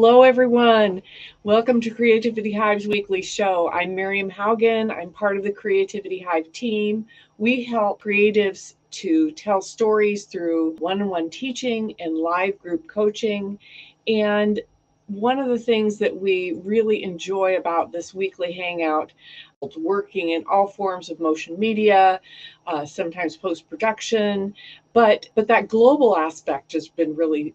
Hello, everyone. Welcome to Creativity Hive's weekly show. I'm Miriam Haugen. I'm part of the Creativity Hive team. We help creatives to tell stories through one-on-one teaching and live group coaching. And one of the things that we really enjoy about this weekly hangout, working in all forms of motion media, sometimes post-production, but that global aspect has been really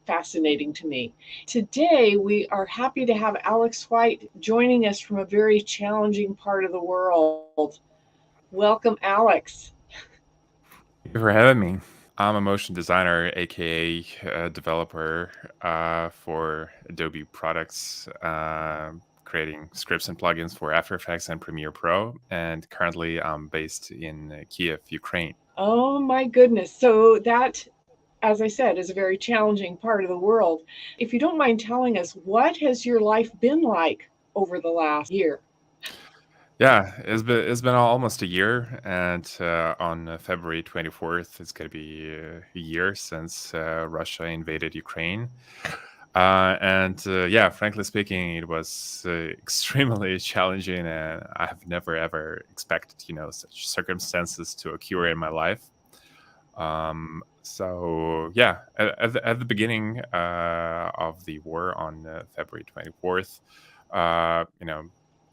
fascinating to me. Today, we are happy to have Alex White joining us from a very challenging part of the world. Welcome, Alex. Thank you for having me. I'm a motion designer, aka developer for Adobe products, creating scripts and plugins for After Effects and Premiere Pro. And currently, I'm based in Kyiv, Ukraine. Oh my goodness. So that, as I said, is a very challenging part of the world. If you don't mind telling us, what has your life been like over the last year? Yeah, it's been almost a year, and on February 24th, it's going to be a year since Russia invaded Ukraine. And frankly speaking, it was extremely challenging, and I have never ever expected, such circumstances to occur in my life. So yeah, at the beginning of the war on February 24th,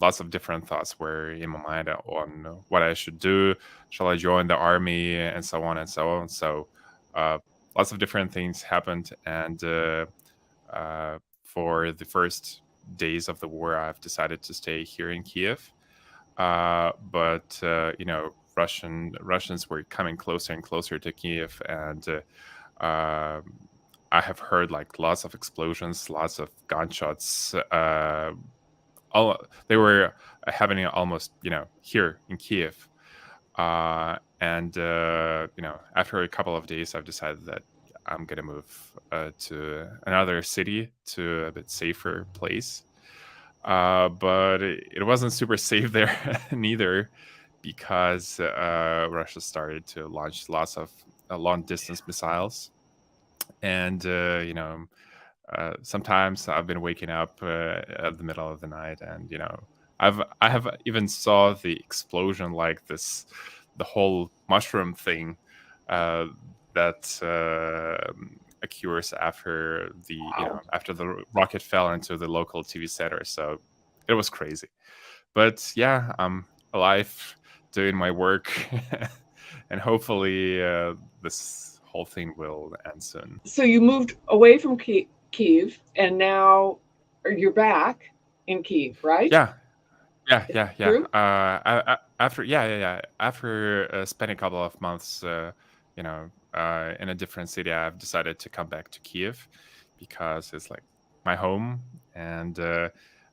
lots of different thoughts were in my mind on what I should do. Shall I join the army, and so on and so on. So uh, lots of different things happened, and for the first days of the war, I've decided to stay here in Kiev. But Russians were coming closer and closer to Kiev, and I have heard like lots of explosions, lots of gunshots. All they were happening almost, here in Kiev. After a couple of days, I've decided that I'm gonna move to another city, to a bit safer place. But it wasn't super safe there neither, because Russia started to launch lots of long distance missiles. And, sometimes I've been waking up at the middle of the night, and, I have even saw the explosion, like this, the whole mushroom thing uh, that occurs after Wow. after the rocket fell into the local TV center. So it was crazy. But yeah, I'm alive, doing my work, and hopefully this whole thing will end soon. So you moved away from Kyiv, and now you're back in Kyiv, right? Yeah, yeah, Is yeah, that yeah. true? After yeah. After spending a couple of months, in a different city, I've decided to come back to Kiev because it's like my home. And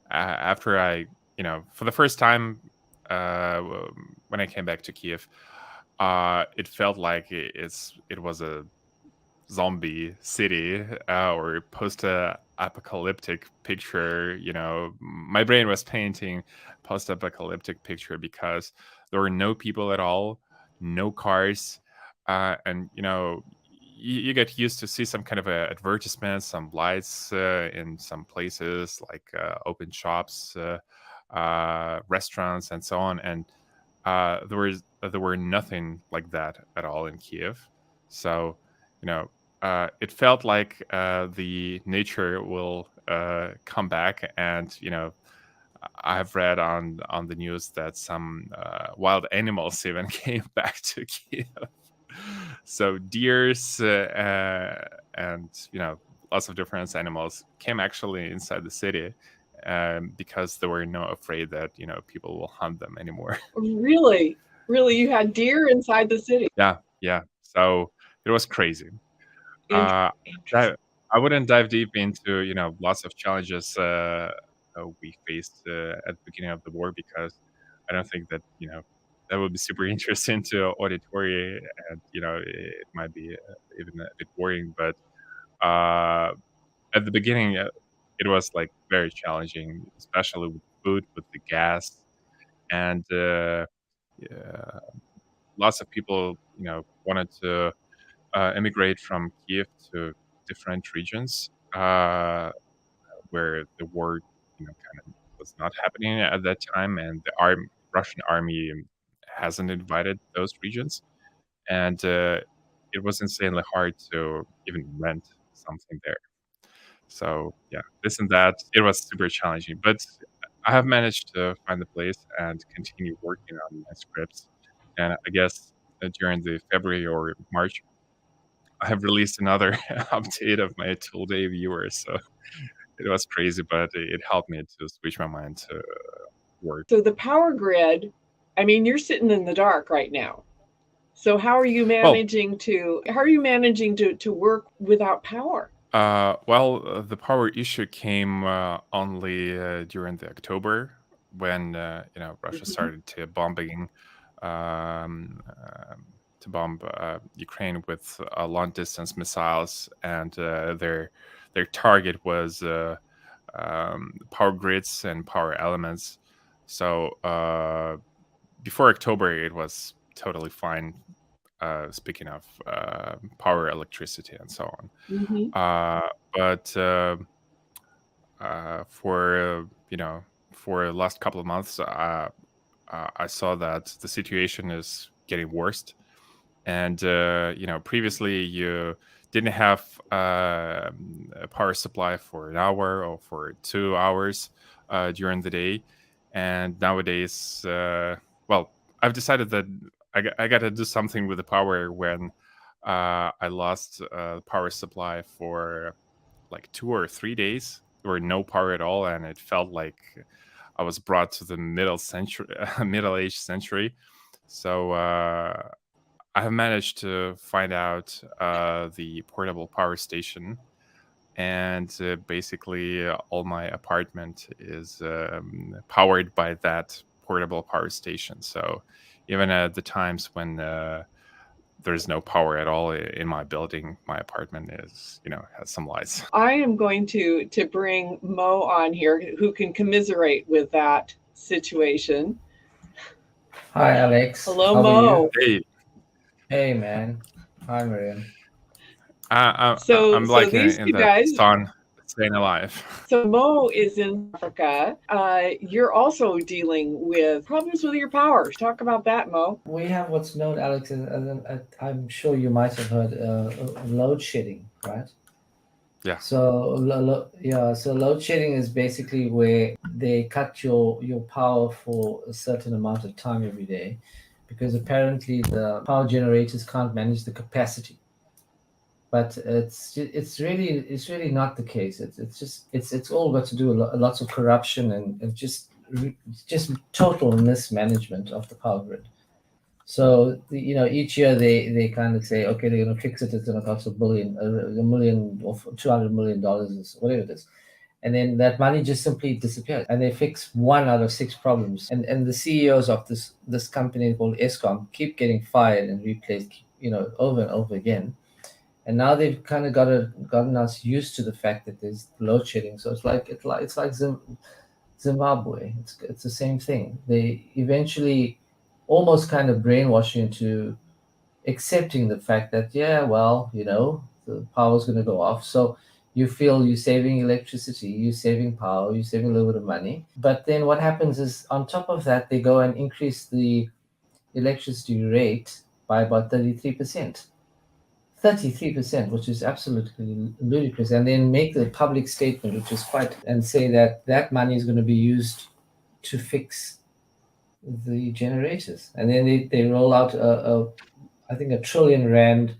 after for the first time, when I came back to Kiev, it felt like it was a zombie city, or post-apocalyptic picture. My brain was painting post-apocalyptic picture because there were no people at all, no cars, and you get used to see some kind of a advertisement, some lights in some places, like open shops, restaurants, and so on. And there were nothing like that at all in Kiev. So it felt like the nature will come back. And I have read on the news that some wild animals even came back to Kiev. So deers, and lots of different animals came actually inside the city, because they were not afraid that people will hunt them anymore. Really? Really, you had deer inside the city? Yeah, yeah. So it was crazy. Uh, Interesting. I I wouldn't dive deep into lots of challenges we faced at the beginning of the war, because I don't think that that would be super interesting to auditory, and it might be even a bit boring. But uh, at the beginning, it was like very challenging, especially with food, with the gas, and yeah, lots of people wanted to immigrate from Kiev to different regions. uh, where the war, kind of was not happening at that time, and the Russian army hasn't invaded those regions, and it was insanely hard to even rent something there. So yeah, this and that, it was super challenging, but I have managed to find the place and continue working on my scripts. And I guess during the February or March, I have released another update of my tool-day viewer. So it was crazy, but it helped me to switch my mind to work. So the power grid, I mean, you're sitting in the dark right now. So Well, how are you managing to work without power? the power issue came only during the October when Russia Mhm. started um, um, to bomb Ukraine with long distance missiles, and their target was power grids and power elements. So before October, it was totally fine. Speaking of power, electricity, and so on. Mhm. But for for the last couple of months, I saw that the situation is getting worse. And previously you didn't have a power supply for an hour or for 2 hours during the day, and nowadays, well, I've decided that I got to do something with the power when I lost power supply for like 2 or 3 days. There were no power at all, and it felt like I was brought to the middle age century. So I have managed to find out the portable power station, and basically all my apartment is powered by that portable power station. So even at the times when there's no power at all in my building, my apartment has some lights. I am going to bring Mo on here who can commiserate with that situation. Hi, Alex. Hello, How are you? Mo. Hey, Hey, man. Hi, Miriam. So I'm so like these in two that guys. song, "Staying Alive." So Mo is in Africa. You're also dealing with problems with your power. Talk about that, Mo. We have what's known, Alex, I'm sure you might have heard load shedding, right? Yeah. So load shedding is basically where they cut your power for a certain amount of time every day, because apparently the power generators can't manage the capacity. But it's really not the case. It's all got to do with lots of corruption and just total mismanagement of the power grid. So each year they kind of say, okay, they're going to fix it. It's going to cost a million or $200 million, whatever it is, and then that money just simply disappears. And they fix one out of six problems. And the CEOs of this company called Escom keep getting fired and replaced, over and over again. And now they've kind of gotten us used to the fact that there's load shedding. So it's like Zimbabwe. It's the same thing. They eventually almost kind of brainwash you into accepting the fact that, yeah, well, the power's going to go off. So you feel you're saving electricity, you're saving power, you're saving a little bit of money. But then what happens is, on top of that, they go and increase the electricity rate by about 33%. 33%, which is absolutely ludicrous, and then make the public statement, which is quite, and say that that money is going to be used to fix the generators. And then they roll out I think, R1 trillion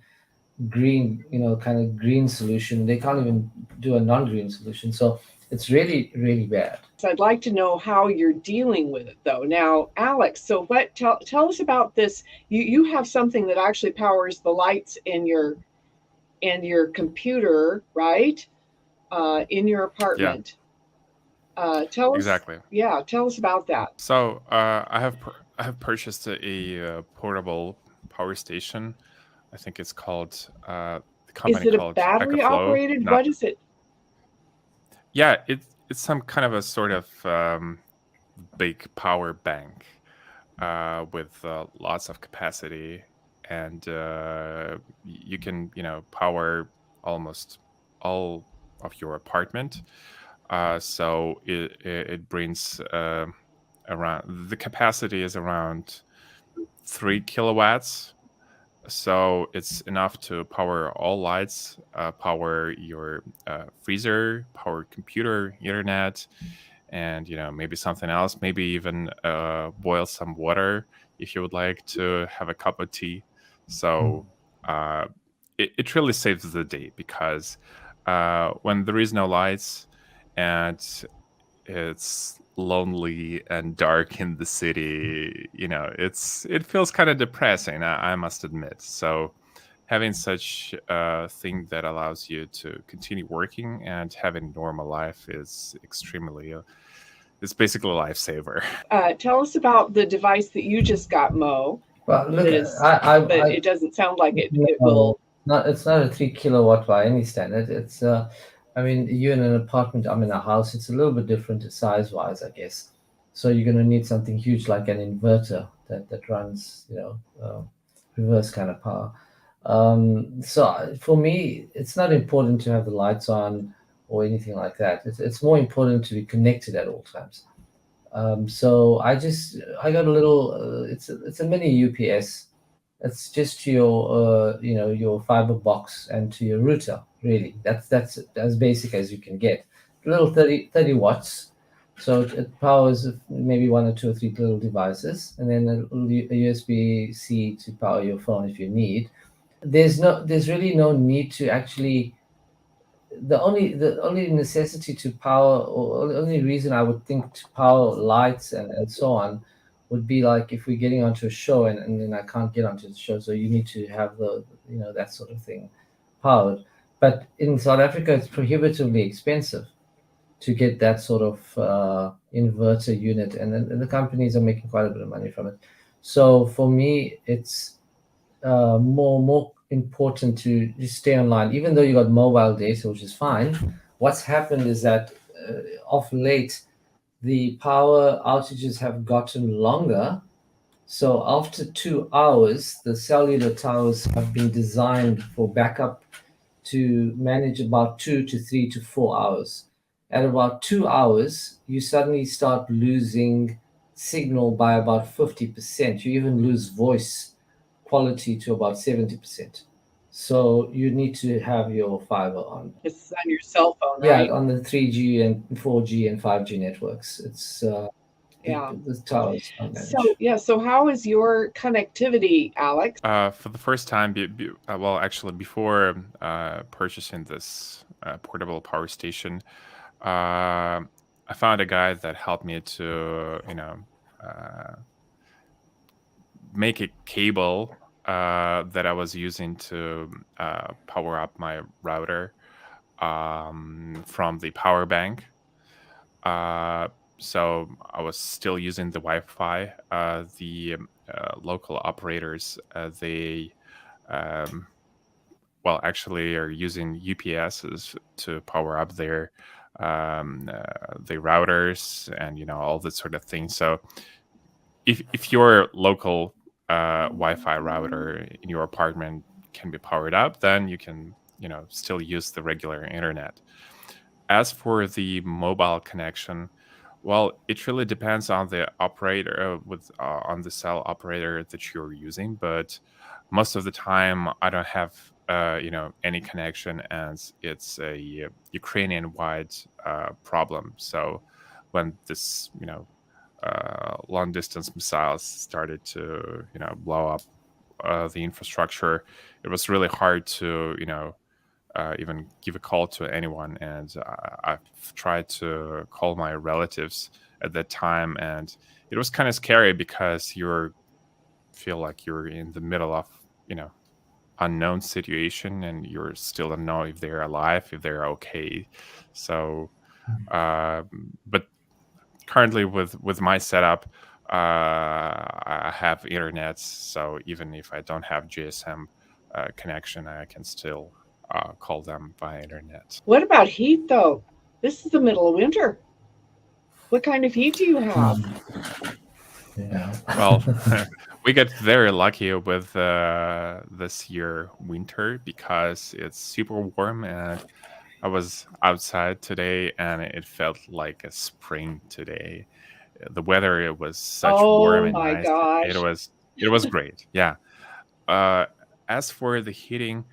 green, kind of green solution. They can't even do a non-green solution. So it's really, really bad. So I'd like to know how you're dealing with it, though. Now, Alex, so what? Tell us about this. You have something that actually powers the lights in your computer, right? In your Yeah, apartment. Tell us, exactly. yeah, tell us about that. So I have purchased a portable power station. I think it's called the Is company it a called battery EcoFlow. operated? Not What is it? Yeah, it's some kind of a sort of big power bank with lots of capacity, and you can power almost all your apartment. So it brings around, the capacity is around 3 kilowatts. So it's enough to power all lights, power your freezer, power computer, internet, and maybe something else. Maybe even boil some water if you would like to have a cup of tea. So it really saves the day, because when there is no lights and it's lonely and dark in the city, it feels kind of depressing, I must admit. So having such a thing that allows you to continue working and having normal life is extremely it's basically a lifesaver. Tell us about the device that you just got, Mo. Well, look, That is, but it doesn't sound like it will. It's not a 3 kilowatt by any standard. It's I mean, you're in an apartment, I'm in a house. It's a little bit different size wise, I guess. So you're going to need something huge like an inverter that runs, reverse kind of power. So for me, it's not important to have the lights on or anything like that. It's more important to be connected at all times. So I got a little. It's a mini UPS. It's just to your your fiber box and to your router. Really, that's as basic as you can get. A little 30 watts, so it powers maybe one or two or three little devices, and then a USB C to power your phone if you need. There's really no need to actually, the only necessity to power, or the only reason I would think to power lights and so on would be like if we're getting onto a show and then I can't get onto the show, so you need to have the that sort of thing powered. But in South Africa, it's prohibitively expensive to get that sort of inverter unit, and the companies are making quite a bit of money from it. So for me, it's more important to just stay online, even though you got mobile data, which is fine. What's happened is that of late, the power outages have gotten longer. So after 2 hours, the cellular towers have been designed for backup to manage about 2 to 3 to 4 hours. At about 2 hours, you suddenly start losing signal by about 50%. You even lose voice quality to about 70%. So you need to have your fiber on. It's on your cell phone, Yeah, right? on the 3G and 4G and 5G networks. It's Yeah. the towers can't manage. So so how is your connectivity, Alex? For the first time, well, actually, before purchasing this portable power station, I found a guy that helped me to, make a cable that I was using to power up my router from the power bank. So I was still using the Wi-Fi. The local operators, they well, actually are using UPSs to power up their routers and all that sort of thing. So if your local Wi-Fi router in your apartment can be powered up, then you can still use the regular internet. As for the mobile connection, well, it really depends on the operator on the cell operator that you're using. But most of the time, I don't have any connection, as it's a Ukrainian-wide problem. So when this long distance missiles started to blow up the infrastructure, it was really hard to even give a call to anyone. And I've tried to call my relatives at that time, and it was kind of scary because you feel like you're in the middle of unknown situation, and you're still don't know if they're alive, if they're okay. So but currently with my setup, I have internet, so even if I don't have GSM connection, I can still call them via internet. What about heat, though? This is the middle of winter. What kind of heat do you have? Yeah. Well, we get very lucky with this year winter, because it's super warm, and I was outside today, and it felt like a spring today. The weather, it was such warm Oh and my nice. gosh. It was great. Yeah. Uh, as for the heating,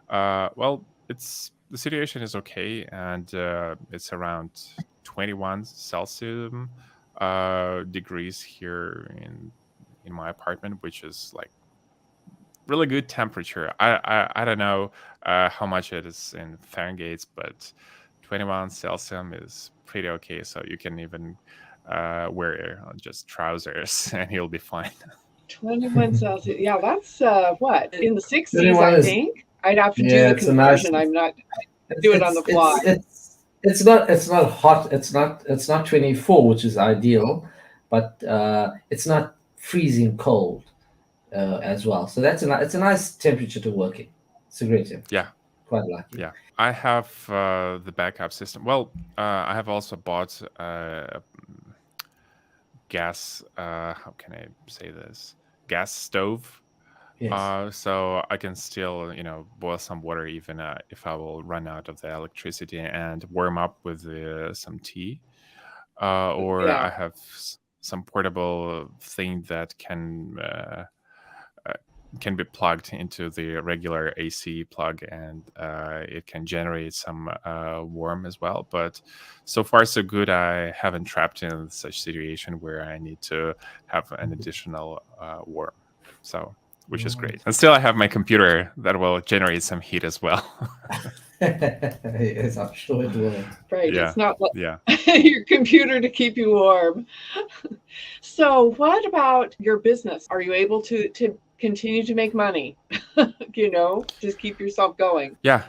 well, it's the situation is okay, and it's around 21 Celsius degrees here in my apartment, which is like really good temperature. I don't know how much it is in Fahrenheit, but 21 Celsius is pretty okay. So you can even wear just trousers and you'll be fine. 21 Celsius. Yeah, that's what? In the 60s, 21 I is, think. I'd have to do yeah, the it's a nice. conversion. I'm not It's do it on the fly. it's not hot. It's not 24, which is ideal, but it's not freezing cold as well. So it's a nice temperature to work in. It's a great temperature. Yeah. Quite lucky. Yeah. I have the backup system. Well, I have also bought gas. How can I say this? Gas stove. Yes. So I can still, boil some water even if I will run out of the electricity and warm up with some tea. Or Yeah. I have some portable thing that uh, can be plugged into the regular AC plug, and it can generate some warm as well. But so far so good. I haven't trapped in such situation where I need to have an additional warm. So, which is great. And still I have my computer that will generate some heat as well. Yes, I'm sure it will. Right. Yeah. It's not Yeah. your computer to keep you warm. So, what about your business? Are you able to continue to make money? Just keep yourself going. Yeah,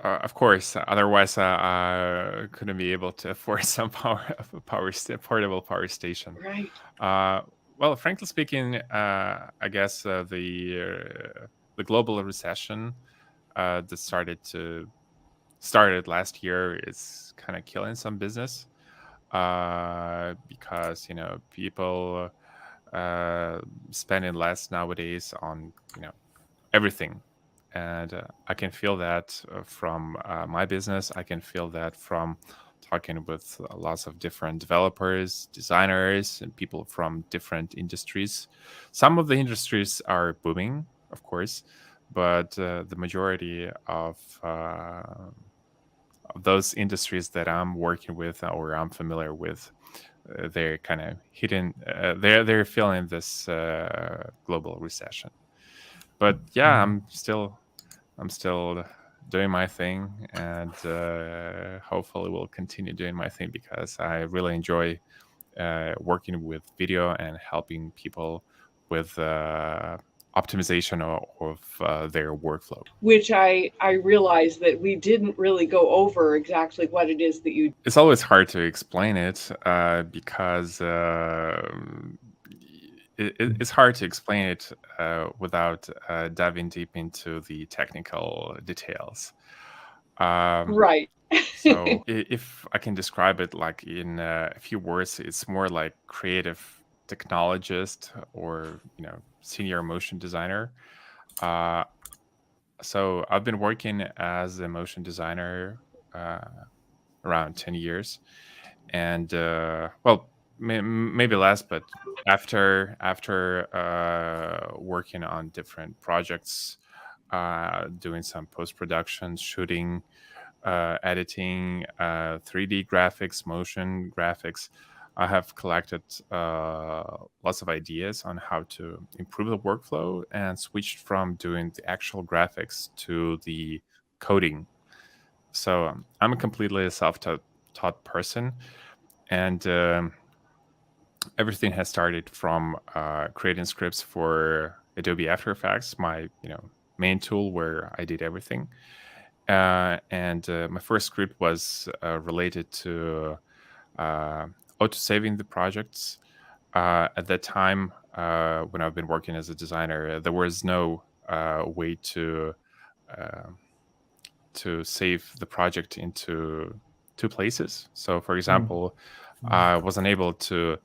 of course. Otherwise, I couldn't be able to afford some portable power station. Right. Well, frankly speaking, I guess the global recession that started last year is kind of killing some business because people spending less nowadays on everything. And I can feel that from my business. I can feel that from talking with lots of different developers, designers, and people from different industries. Some of the industries are booming, of course, but the majority of those industries that I'm working with or I'm familiar with, they're kind of hidden. They're feeling this global recession. But yeah, I'm still doing my thing, and hopefully will continue doing my thing because I really enjoy working with video and helping people with optimization of their workflow. Which I realized that we didn't really go over exactly what it is that you. It's always hard to explain it because it's hard to explain it without diving deep into the technical details. Right. So if I can describe it like in a few words, it's more like creative technologist or senior motion designer. So I've been working as a motion designer around 10 years, and well, maybe less, but after working on different projects, doing some post-production shooting, editing, 3D graphics, motion graphics, I have collected lots of ideas on how to improve the workflow and switched from doing the actual graphics to the coding. So I'm a completely self-taught person, and everything has started from creating scripts for Adobe After Effects, my main tool where I did everything. And my first script was related to auto-saving the projects. At that time, when I've been working as a designer, there was no way uh, to save the project into two places. So, for example, I was unable to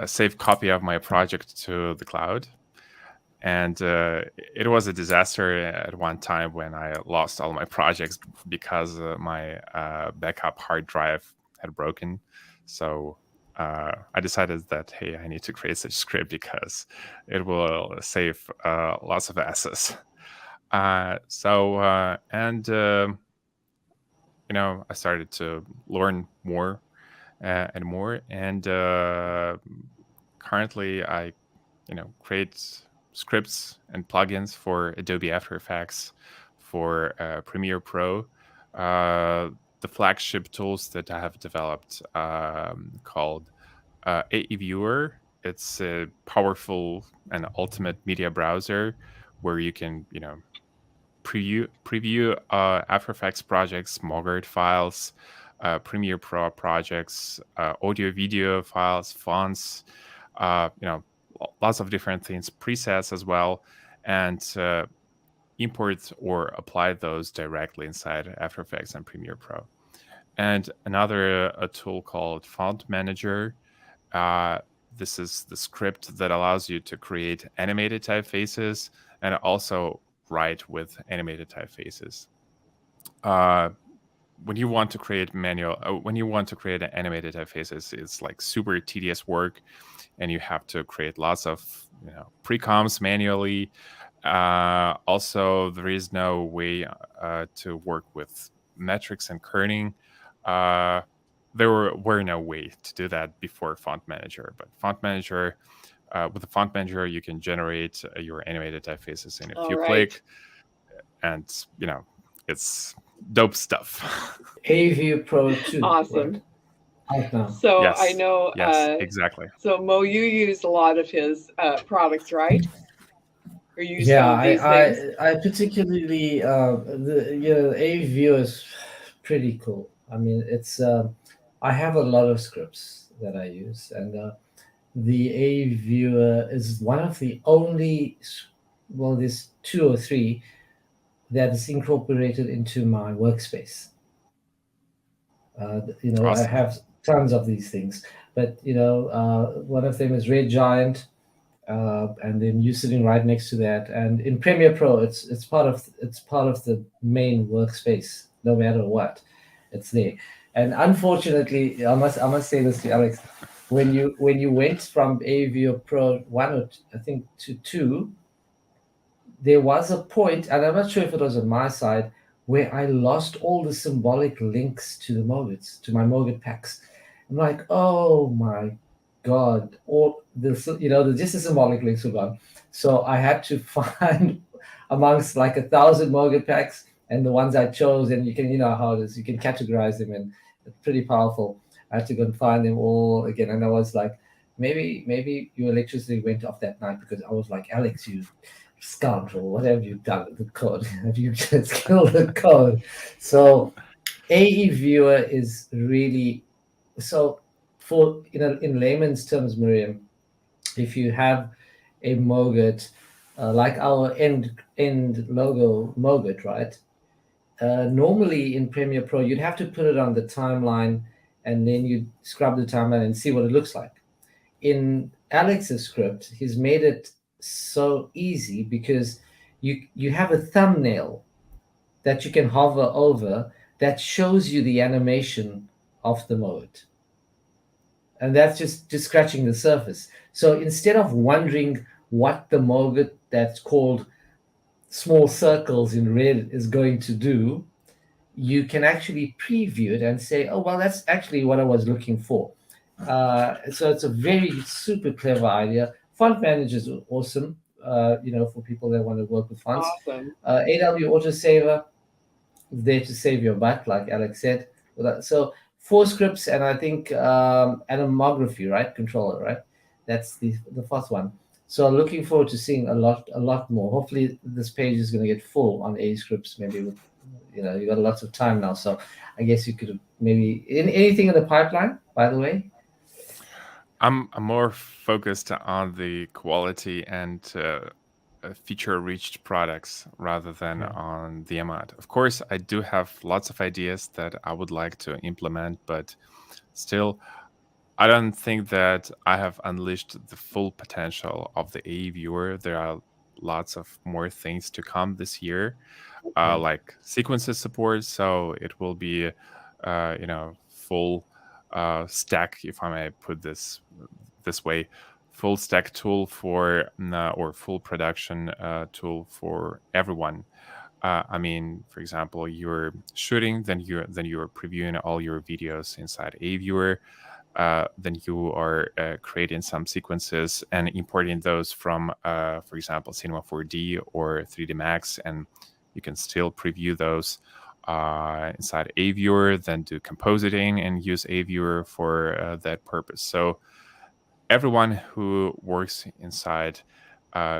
save copy of my project to the cloud. And it was a disaster at one time when I lost all my projects because my backup hard drive had broken. So I decided that, hey, I need to create such script because it will save lots of assets. I started to learn more and more. And currently, I create scripts and plugins for Adobe After Effects, for Premiere Pro, the flagship tools that I have developed called AE Viewer. It's a powerful and ultimate media browser where you can, preview After Effects projects, Mogart files, Premiere Pro projects, audio, video files, fonts, lots of different things, presets as well, and import or apply those directly inside After Effects and Premiere Pro. And another a tool called Font Manager. This is the script that allows you to create animated typefaces and also write with animated typefaces. When you want to create animated typefaces, it's like super tedious work, and you have to create lots of pre-comps manually. Also, there is no way to work with metrics and kerning. There were no way to do that before Font Manager, but with the Font Manager, you can generate your animated typefaces in a few clicks, and it's dope stuff. AView Pro 2. Awesome. Right now. So yes, I know. Yes, exactly. So Mo, you used a lot of his products, right? Or you used Yeah, some of these things? I particularly the AView is pretty cool. I mean, it's I have a lot of scripts that I use, and the A viewer is one of the only, well, there's two or three that is incorporated into my workspace. Awesome. I have tons of these things, but one of them is Red Giant, and then you sitting right next to that. And in Premiere Pro, it's part of the main workspace. No matter what, it's there. And unfortunately, I must say this to Alex, when you went from AView Pro 1 or I think to 2, there was a point, and I'm not sure if it was on my side, where I lost all the symbolic links to the Mogats, to my Mogat packs. I'm like, oh my God, all this, just the symbolic links were gone. So I had to find amongst like 1,000 Mogat packs and the ones I chose, and you can, how it is, you can categorize them, and it's pretty powerful. I had to go and find them all again. And I was like, maybe your electricity went off that night, because I was like, Alex, you scoundrel, what have you done with the code? Have you just killed the code? So AE Viewer is really, so for in layman's terms, Miriam, if you have a Mogat like our end logo Mogat, right? Normally in Premiere Pro, you'd have to put it on the timeline, and then you scrub the timeline and see what it looks like. In Alex's script, he's made it so easy because you have a thumbnail that you can hover over that shows you the animation of the mode, and that's just scratching the surface. So instead of wondering what the mode that's called small circles in red is going to do, you can actually preview it and say, oh well, that's actually what I was looking for. So it's a very super clever idea. Font Manager is awesome, for people that want to work with fonts. Awesome. AW Autosaver is there to save your butt, like Alex said. So 4 scripts, and I think animography, right? Controller, right? That's the fourth one. So looking forward to seeing a lot more. Hopefully this page is going to get full on A scripts. Maybe with, you got lots of time now, so I guess you could maybe anything in the pipeline, by the way. I'm more focused on the quality and feature-reached products rather than on the amount. Of course, I do have lots of ideas that I would like to implement, but still, I don't think that I have unleashed the full potential of the AE Viewer. There are lots of more things to come this year, Okay. like sequences support. So it will be, full stack, if I may put this way, full stack tool for or full production tool for everyone. I mean, for example, you're shooting, then you're previewing all your videos inside a viewer. Then you are creating some sequences and importing those from, for example, Cinema 4D or 3D Max, and you can still preview those inside a viewer, then do compositing and use a viewer for that purpose. So everyone who works inside